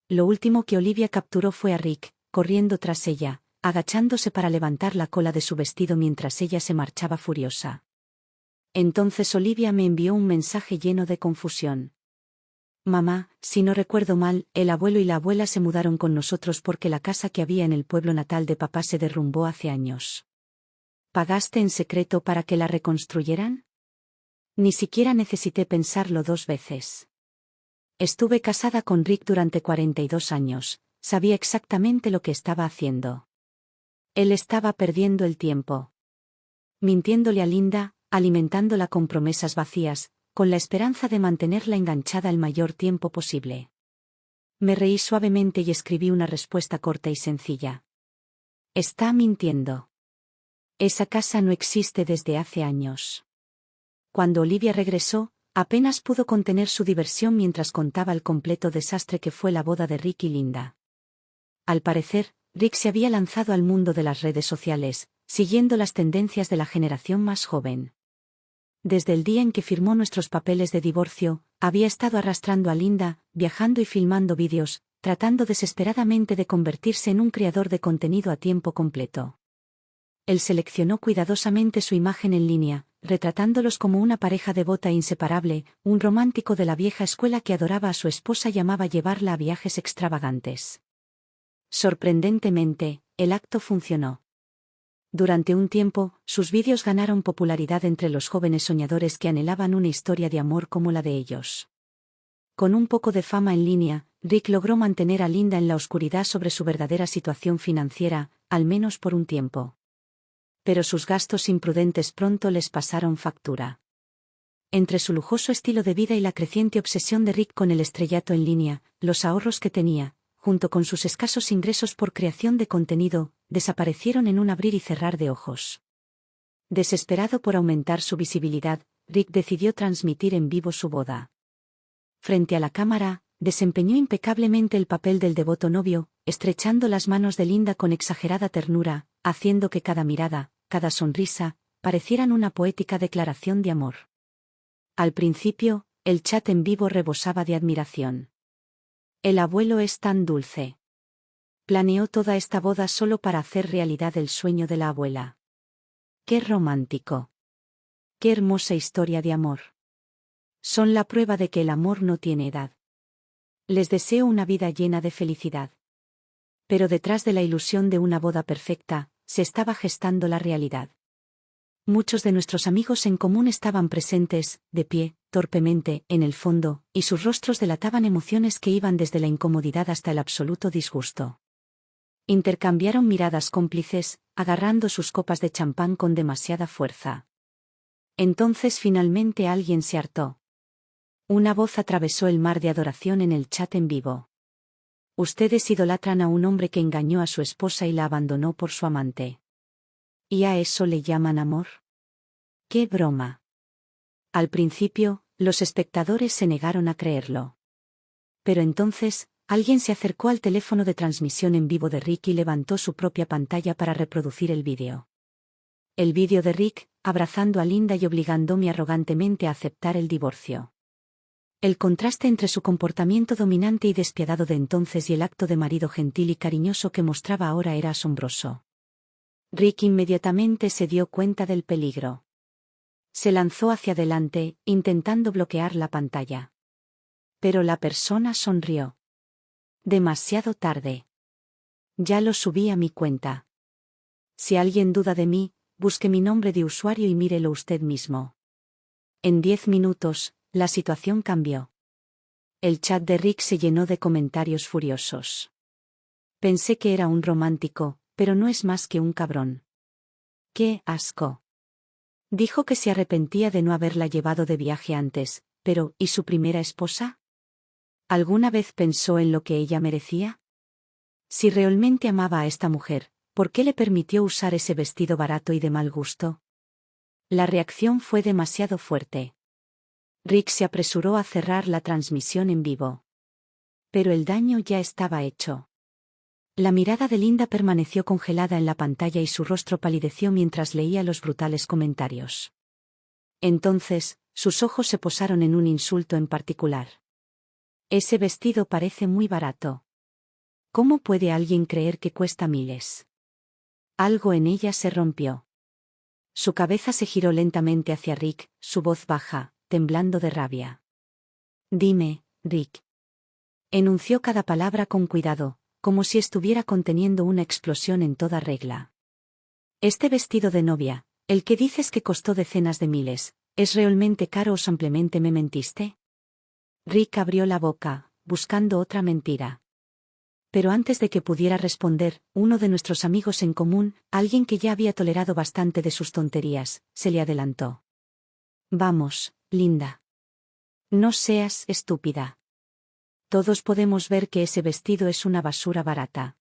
Lo último que Olivia capturó fue a Rick, corriendo tras ella, agachándose para levantar la cola de su vestido mientras ella se marchaba furiosa. Entonces Olivia me envió un mensaje lleno de confusión. Mamá, si no recuerdo mal, el abuelo y la abuela se mudaron con nosotros porque la casa que había en el pueblo natal de papá se derrumbó hace años. ¿Pagaste en secreto para que la reconstruyeran? Ni siquiera necesité pensarlo 2 veces. Estuve casada con Rick durante 42 años, sabía exactamente lo que estaba haciendo. Él estaba perdiendo el tiempo. Mintiéndole a Linda, alimentándola con promesas vacías, con la esperanza de mantenerla enganchada el mayor tiempo posible. Me reí suavemente y escribí una respuesta corta y sencilla. Está mintiendo. Esa casa no existe desde hace años. Cuando Olivia regresó, apenas pudo contener su diversión mientras contaba el completo desastre que fue la boda de Rick y Linda. Al parecer, Rick se había lanzado al mundo de las redes sociales, siguiendo las tendencias de la generación más joven. Desde el día en que firmó nuestros papeles de divorcio, había estado arrastrando a Linda, viajando y filmando vídeos, tratando desesperadamente de convertirse en un creador de contenido a tiempo completo. Él seleccionó cuidadosamente su imagen en línea, retratándolos como una pareja devota e inseparable, un romántico de la vieja escuela que adoraba a su esposa y amaba llevarla a viajes extravagantes. Sorprendentemente, el acto funcionó. Durante un tiempo, sus vídeos ganaron popularidad entre los jóvenes soñadores que anhelaban una historia de amor como la de ellos. Con un poco de fama en línea, Rick logró mantener a Linda en la oscuridad sobre su verdadera situación financiera, al menos por un tiempo. Pero sus gastos imprudentes pronto les pasaron factura. Entre su lujoso estilo de vida y la creciente obsesión de Rick con el estrellato en línea, los ahorros que tenía, junto con sus escasos ingresos por creación de contenido, desaparecieron en un abrir y cerrar de ojos. Desesperado por aumentar su visibilidad, Rick decidió transmitir en vivo su boda. Frente a la cámara, desempeñó impecablemente el papel del devoto novio, estrechando las manos de Linda con exagerada ternura, haciendo que cada mirada, cada sonrisa, parecieran una poética declaración de amor. Al principio, el chat en vivo rebosaba de admiración. El abuelo es tan dulce. Planeó toda esta boda solo para hacer realidad el sueño de la abuela. ¡Qué romántico! ¡Qué hermosa historia de amor! Son la prueba de que el amor no tiene edad. Les deseo una vida llena de felicidad. Pero detrás de la ilusión de una boda perfecta, se estaba gestando la realidad. Muchos de nuestros amigos en común estaban presentes, de pie, torpemente, en el fondo, y sus rostros delataban emociones que iban desde la incomodidad hasta el absoluto disgusto. Intercambiaron miradas cómplices, agarrando sus copas de champán con demasiada fuerza. Entonces finalmente alguien se hartó. Una voz atravesó el mar de adoración en el chat en vivo. Ustedes idolatran a un hombre que engañó a su esposa y la abandonó por su amante. ¿Y a eso le llaman amor? ¡Qué broma! Al principio, los espectadores se negaron a creerlo. Pero entonces, alguien se acercó al teléfono de transmisión en vivo de Rick y levantó su propia pantalla para reproducir el vídeo. El vídeo de Rick, abrazando a Linda y obligándome arrogantemente a aceptar el divorcio. El contraste entre su comportamiento dominante y despiadado de entonces y el acto de marido gentil y cariñoso que mostraba ahora era asombroso. Rick inmediatamente se dio cuenta del peligro. Se lanzó hacia adelante, intentando bloquear la pantalla. Pero la persona sonrió. Demasiado tarde. Ya lo subí a mi cuenta. Si alguien duda de mí, busque mi nombre de usuario y mírelo usted mismo. En 10 minutos, la situación cambió. El chat de Rick se llenó de comentarios furiosos. Pensé que era un romántico, pero no es más que un cabrón. ¡Qué asco! Dijo que se arrepentía de no haberla llevado de viaje antes, pero ¿y su primera esposa? ¿Alguna vez pensó en lo que ella merecía? Si realmente amaba a esta mujer, ¿por qué le permitió usar ese vestido barato y de mal gusto? La reacción fue demasiado fuerte. Rick se apresuró a cerrar la transmisión en vivo. Pero el daño ya estaba hecho. La mirada de Linda permaneció congelada en la pantalla y su rostro palideció mientras leía los brutales comentarios. Entonces, sus ojos se posaron en un insulto en particular. Ese vestido parece muy barato. ¿Cómo puede alguien creer que cuesta miles? Algo en ella se rompió. Su cabeza se giró lentamente hacia Rick, su voz baja, temblando de rabia. Dime, Rick. Enunció cada palabra con cuidado, como si estuviera conteniendo una explosión en toda regla. Este vestido de novia, el que dices que costó decenas de miles, ¿es realmente caro o simplemente me mentiste? Rick abrió la boca, buscando otra mentira. Pero antes de que pudiera responder, uno de nuestros amigos en común, alguien que ya había tolerado bastante de sus tonterías, se le adelantó. Vamos, Linda. No seas estúpida. Todos podemos ver que ese vestido es una basura barata.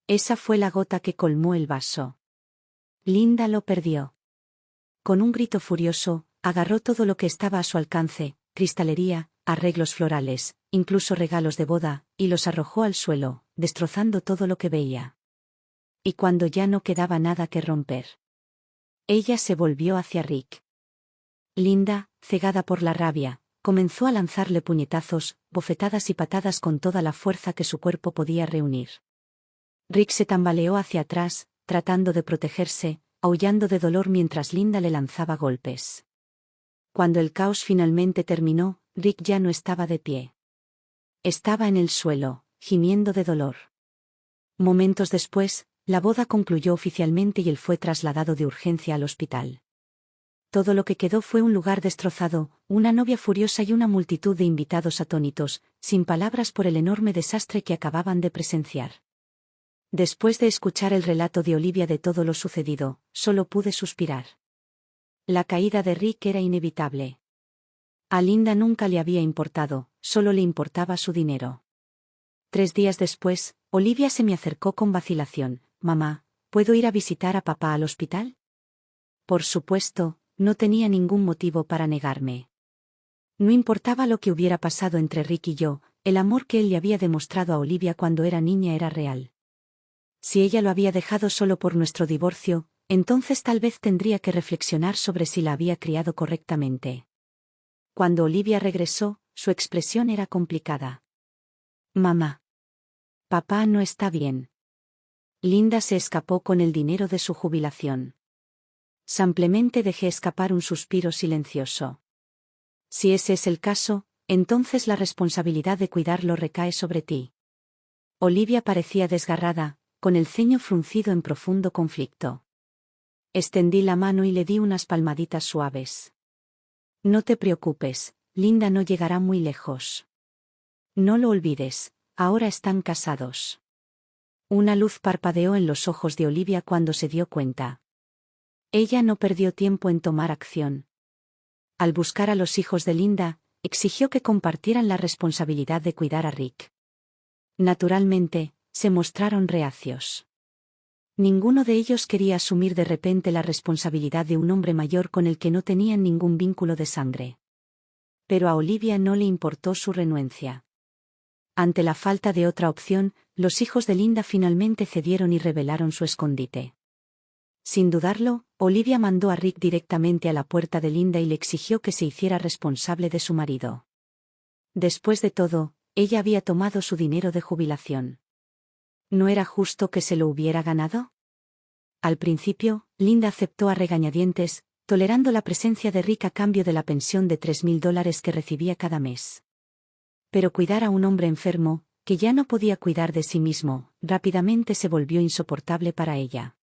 Esa fue la gota que colmó el vaso. Linda lo perdió. Con un grito furioso, agarró todo lo que estaba a su alcance, cristalería, arreglos florales, incluso regalos de boda, y los arrojó al suelo, destrozando todo lo que veía. Y cuando ya no quedaba nada que romper, ella se volvió hacia Rick. Linda, cegada por la rabia, comenzó a lanzarle puñetazos, bofetadas y patadas con toda la fuerza que su cuerpo podía reunir. Rick se tambaleó hacia atrás, tratando de protegerse, aullando de dolor mientras Linda le lanzaba golpes. Cuando el caos finalmente terminó, Rick ya no estaba de pie. Estaba en el suelo, gimiendo de dolor. Momentos después, la boda concluyó oficialmente y él fue trasladado de urgencia al hospital. Todo lo que quedó fue un lugar destrozado, una novia furiosa y una multitud de invitados atónitos, sin palabras por el enorme desastre que acababan de presenciar. Después de escuchar el relato de Olivia de todo lo sucedido, solo pude suspirar. La caída de Rick era inevitable. A Linda nunca le había importado, solo le importaba su dinero. 3 días después, Olivia se me acercó con vacilación. Mamá, ¿puedo ir a visitar a papá al hospital? Por supuesto, no tenía ningún motivo para negarme. No importaba lo que hubiera pasado entre Rick y yo, el amor que él le había demostrado a Olivia cuando era niña era real. Si ella lo había dejado solo por nuestro divorcio, entonces tal vez tendría que reflexionar sobre si la había criado correctamente. Cuando Olivia regresó, su expresión era complicada. Mamá. Papá no está bien. Linda se escapó con el dinero de su jubilación. Simplemente dejé escapar un suspiro silencioso. Si ese es el caso, entonces la responsabilidad de cuidarlo recae sobre ti. Olivia parecía desgarrada, con el ceño fruncido en profundo conflicto. Extendí la mano y le di unas palmaditas suaves. No te preocupes, Linda no llegará muy lejos. No lo olvides, ahora están casados. Una luz parpadeó en los ojos de Olivia cuando se dio cuenta. Ella no perdió tiempo en tomar acción. Al buscar a los hijos de Linda, exigió que compartieran la responsabilidad de cuidar a Rick. Naturalmente, se mostraron reacios. Ninguno de ellos quería asumir de repente la responsabilidad de un hombre mayor con el que no tenían ningún vínculo de sangre. Pero a Olivia no le importó su renuencia. Ante la falta de otra opción, los hijos de Linda finalmente cedieron y revelaron su escondite. Sin dudarlo, Olivia mandó a Rick directamente a la puerta de Linda y le exigió que se hiciera responsable de su marido. Después de todo, ella había tomado su dinero de jubilación. ¿No era justo que se lo hubiera ganado? Al principio, Linda aceptó a regañadientes, tolerando la presencia de Rick a cambio de la pensión de $3,000 que recibía cada mes. Pero cuidar a un hombre enfermo, que ya no podía cuidar de sí mismo, rápidamente se volvió insoportable para ella.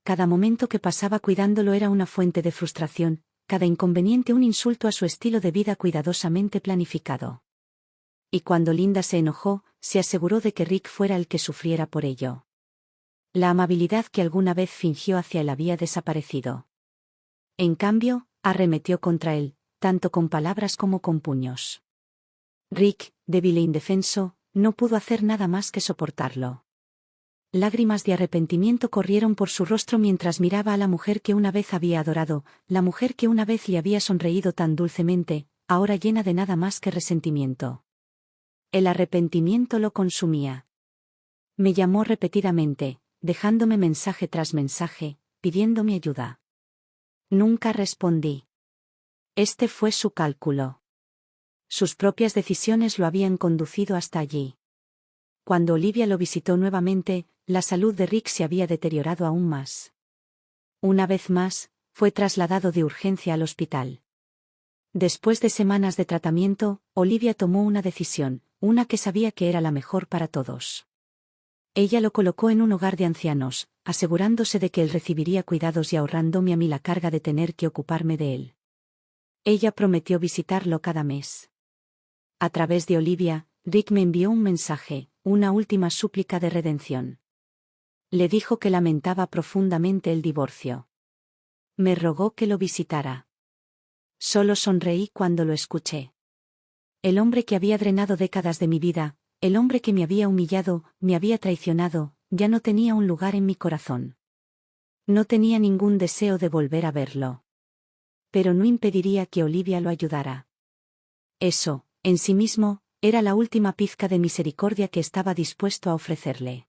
Cada momento que pasaba cuidándolo era una fuente de frustración, cada inconveniente un insulto a su estilo de vida cuidadosamente planificado. Y cuando Linda se enojó, se aseguró de que Rick fuera el que sufriera por ello. La amabilidad que alguna vez fingió hacia él había desaparecido. En cambio, arremetió contra él, tanto con palabras como con puños. Rick, débil e indefenso, no pudo hacer nada más que soportarlo. Lágrimas de arrepentimiento corrieron por su rostro mientras miraba a la mujer que una vez había adorado, la mujer que una vez le había sonreído tan dulcemente, ahora llena de nada más que resentimiento. El arrepentimiento lo consumía. Me llamó repetidamente, dejándome mensaje tras mensaje, pidiéndome ayuda. Nunca respondí. Este fue su cálculo. Sus propias decisiones lo habían conducido hasta allí. Cuando Olivia lo visitó nuevamente, la salud de Rick se había deteriorado aún más. Una vez más, fue trasladado de urgencia al hospital. Después de semanas de tratamiento, Olivia tomó una decisión, una que sabía que era la mejor para todos. Ella lo colocó en un hogar de ancianos, asegurándose de que él recibiría cuidados y ahorrándome a mí la carga de tener que ocuparme de él. Ella prometió visitarlo cada mes. A través de Olivia, Rick me envió un mensaje, una última súplica de redención. Le dijo que lamentaba profundamente el divorcio. Me rogó que lo visitara. Solo sonreí cuando lo escuché. El hombre que había drenado décadas de mi vida, el hombre que me había humillado, me había traicionado, ya no tenía un lugar en mi corazón. No tenía ningún deseo de volver a verlo. Pero no impediría que Olivia lo ayudara. Eso, en sí mismo, era la última pizca de misericordia que estaba dispuesto a ofrecerle.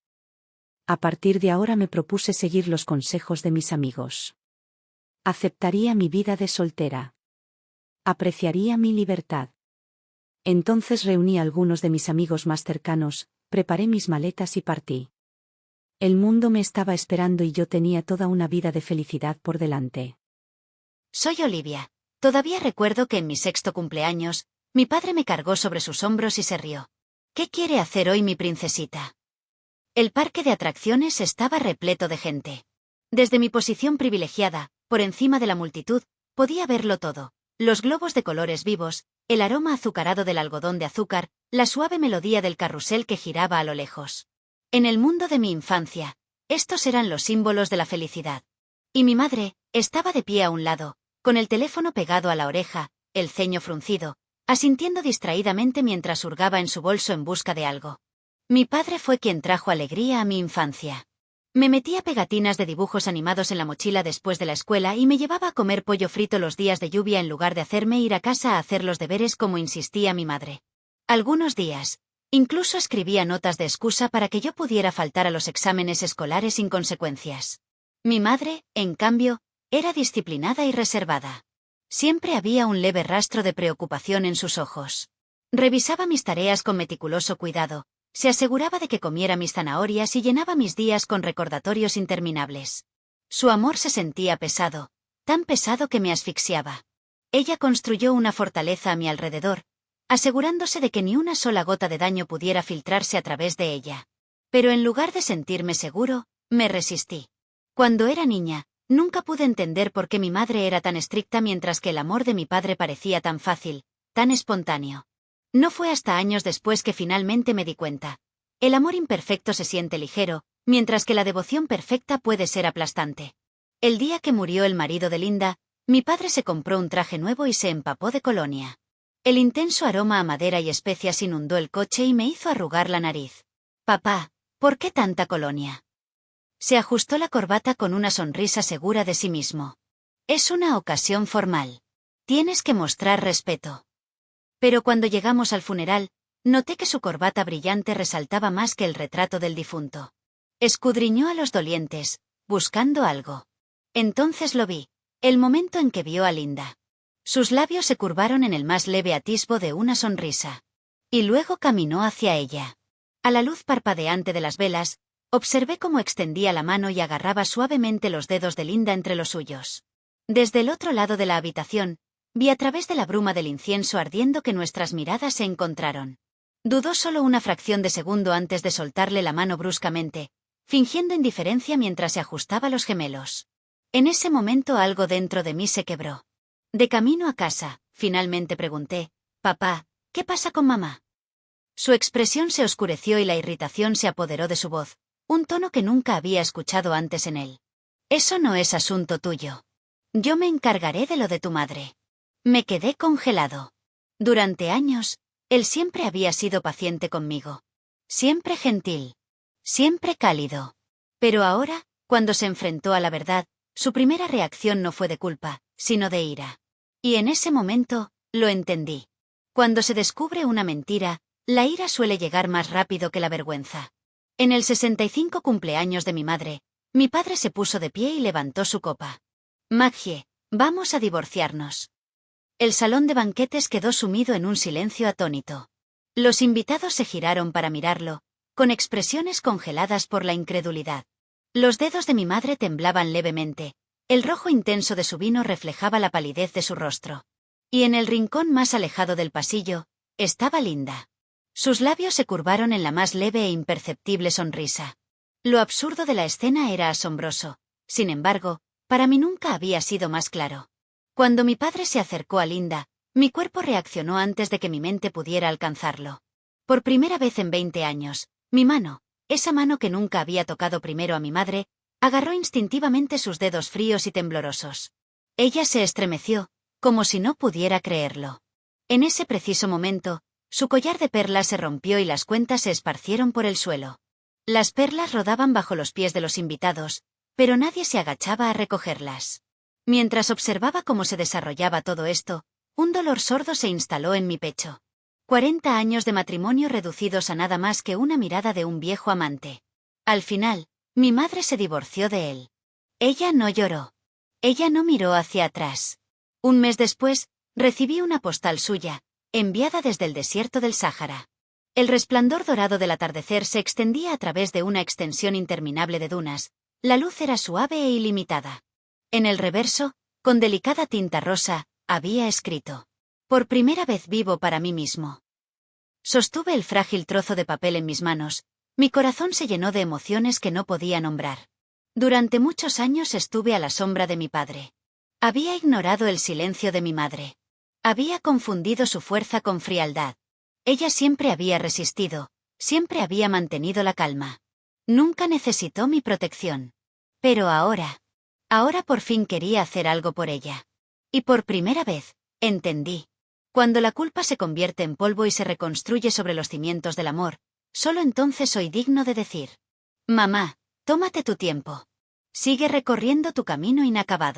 A partir de ahora me propuse seguir los consejos de mis amigos. Aceptaría mi vida de soltera. Apreciaría mi libertad. Entonces reuní a algunos de mis amigos más cercanos, preparé mis maletas y partí. El mundo me estaba esperando y yo tenía toda una vida de felicidad por delante. Soy Olivia. Todavía recuerdo que en mi 6º cumpleaños, mi padre me cargó sobre sus hombros y se rió. ¿Qué quiere hacer hoy mi princesita? El parque de atracciones estaba repleto de gente. Desde mi posición privilegiada, por encima de la multitud, podía verlo todo. Los globos de colores vivos, el aroma azucarado del algodón de azúcar, la suave melodía del carrusel que giraba a lo lejos. En el mundo de mi infancia, estos eran los símbolos de la felicidad. Y mi madre, estaba de pie a un lado, con el teléfono pegado a la oreja, el ceño fruncido, asintiendo distraídamente mientras hurgaba en su bolso en busca de algo. Mi padre fue quien trajo alegría a mi infancia. Me metía pegatinas de dibujos animados en la mochila después de la escuela y me llevaba a comer pollo frito los días de lluvia en lugar de hacerme ir a casa a hacer los deberes como insistía mi madre. Algunos días, incluso escribía notas de excusa para que yo pudiera faltar a los exámenes escolares sin consecuencias. Mi madre, en cambio, era disciplinada y reservada. Siempre había un leve rastro de preocupación en sus ojos. Revisaba mis tareas con meticuloso cuidado. Se aseguraba de que comiera mis zanahorias y llenaba mis días con recordatorios interminables. Su amor se sentía pesado, tan pesado que me asfixiaba. Ella construyó una fortaleza a mi alrededor, asegurándose de que ni una sola gota de daño pudiera filtrarse a través de ella. Pero en lugar de sentirme seguro, me resistí. Cuando era niña, nunca pude entender por qué mi madre era tan estricta mientras que el amor de mi padre parecía tan fácil, tan espontáneo. No fue hasta años después que finalmente me di cuenta. El amor imperfecto se siente ligero, mientras que la devoción perfecta puede ser aplastante. El día que murió el marido de Linda, mi padre se compró un traje nuevo y se empapó de colonia. El intenso aroma a madera y especias inundó el coche y me hizo arrugar la nariz. Papá, ¿por qué tanta colonia? Se ajustó la corbata con una sonrisa segura de sí mismo. Es una ocasión formal. Tienes que mostrar respeto. Pero cuando llegamos al funeral, noté que su corbata brillante resaltaba más que el retrato del difunto. Escudriñó a los dolientes, buscando algo. Entonces lo vi, el momento en que vio a Linda. Sus labios se curvaron en el más leve atisbo de una sonrisa. Y luego caminó hacia ella. A la luz parpadeante de las velas, observé cómo extendía la mano y agarraba suavemente los dedos de Linda entre los suyos. Desde el otro lado de la habitación, vi a través de la bruma del incienso ardiendo que nuestras miradas se encontraron. Dudó solo una fracción de segundo antes de soltarle la mano bruscamente, fingiendo indiferencia mientras se ajustaba los gemelos. En ese momento algo dentro de mí se quebró. De camino a casa, finalmente pregunté, «Papá, ¿qué pasa con mamá?» Su expresión se oscureció y la irritación se apoderó de su voz, un tono que nunca había escuchado antes en él. «Eso no es asunto tuyo. Yo me encargaré de lo de tu madre». Me quedé congelado. Durante años, él siempre había sido paciente conmigo. Siempre gentil. Siempre cálido. Pero ahora, cuando se enfrentó a la verdad, su primera reacción no fue de culpa, sino de ira. Y en ese momento, lo entendí. Cuando se descubre una mentira, la ira suele llegar más rápido que la vergüenza. En el 65 cumpleaños de mi madre, mi padre se puso de pie y levantó su copa. «Maggie, vamos a divorciarnos». El salón de banquetes quedó sumido en un silencio atónito. Los invitados se giraron para mirarlo, con expresiones congeladas por la incredulidad. Los dedos de mi madre temblaban levemente, el rojo intenso de su vino reflejaba la palidez de su rostro. Y en el rincón más alejado del pasillo, estaba Linda. Sus labios se curvaron en la más leve e imperceptible sonrisa. Lo absurdo de la escena era asombroso, sin embargo, para mí nunca había sido más claro. Cuando mi padre se acercó a Linda, mi cuerpo reaccionó antes de que mi mente pudiera alcanzarlo. Por primera vez en 20 años, mi mano, esa mano que nunca había tocado primero a mi madre, agarró instintivamente sus dedos fríos y temblorosos. Ella se estremeció, como si no pudiera creerlo. En ese preciso momento, su collar de perlas se rompió y las cuentas se esparcieron por el suelo. Las perlas rodaban bajo los pies de los invitados, pero nadie se agachaba a recogerlas. Mientras observaba cómo se desarrollaba todo esto, un dolor sordo se instaló en mi pecho. 40 años de matrimonio reducidos a nada más que una mirada de un viejo amante. Al final, mi madre se divorció de él. Ella no lloró. Ella no miró hacia atrás. Un mes después, recibí una postal suya, enviada desde el desierto del Sáhara. El resplandor dorado del atardecer se extendía a través de una extensión interminable de dunas. La luz era suave e ilimitada. En el reverso, con delicada tinta rosa, había escrito: «Por primera vez vivo para mí mismo». Sostuve el frágil trozo de papel en mis manos, mi corazón se llenó de emociones que no podía nombrar. Durante muchos años estuve a la sombra de mi padre. Había ignorado el silencio de mi madre. Había confundido su fuerza con frialdad. Ella siempre había resistido, siempre había mantenido la calma. Nunca necesitó mi protección. Pero ahora por fin quería hacer algo por ella. Y por primera vez, entendí. Cuando la culpa se convierte en polvo y se reconstruye sobre los cimientos del amor, solo entonces soy digno de decir: «Mamá, tómate tu tiempo. Sigue recorriendo tu camino inacabado».